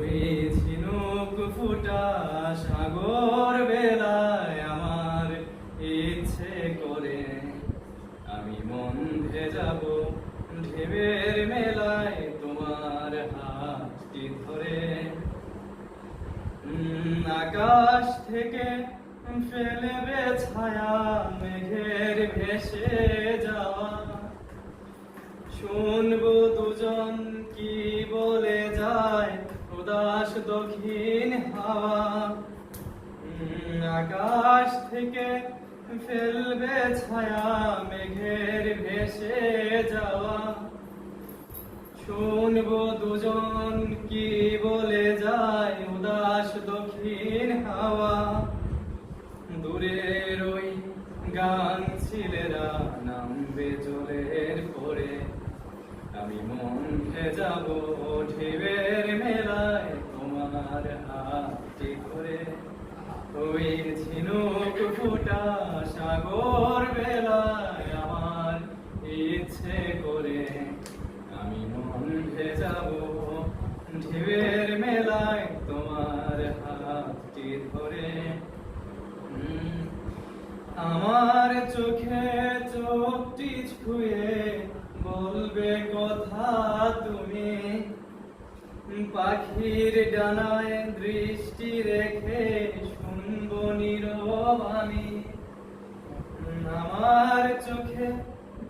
ওই ঝিনুক ফুটা সাগর বেলায় আমার ইচ্ছে করে আমি মন ভেজাবো ঢেউয়ের মেলায় তোমার হাতটি ধরে। আকাশ থেকে ফেলবে ছায়া মেঘের ভেসে যাওয়া, শুনবো দুজন কি বলে যায় উদাস দক্ষিণ হাওয়া। আকাশ থেকে ফেলবে ছায়া মেঘের ভেসে যাওয়া, শুনবো দুজন কি বলে যায় উদাস দক্ষিণ হাওয়া। দূরের ওই গান ছেলেরা নামবে জলের পরে, আমি মন ভেজাবো ঢেউয়ের মেলায় তোমার হাতটি ধরে। ওই ঝিনুক ফুটা সাগর বেলায় আমার ইচ্ছে করে আমি মন ভেজাবো ঢেউয়ের মেলায় তোমার হাতটি ধরে। আমার চোখে চোখটি ছুঁয়ে বলবে কথা তুমি, পাখির ডানায় দৃষ্টি রেখে শুনবো নীরব আমি। আমার চোখে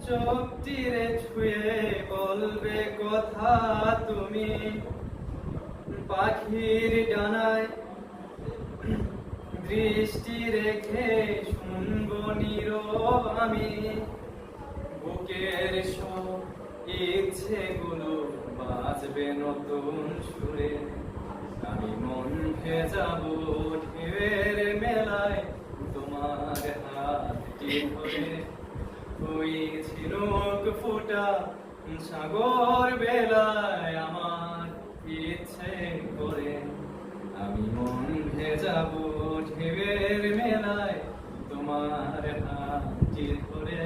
চোখটি রে ছুঁয়ে বলবে কথা তুমি, পাখির ডানায় দৃষ্টি রেখে শুনবো নীরব আমি। বুকের সব ইচ্ছেগুলো বাজবে নতুন সুরে, আমি মন ভেজাবো ঢেউয়ের মেলায় তোমার হাতটি ধরে। ওই ঝিনুক ফোটা সাগর বেলায় আমার ইচ্ছে করে আমি মন ভেজাবো ঢেউয়ের মেলায় তোমার হাতটি ধরে।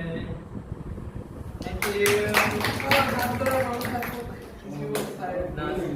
Thank you.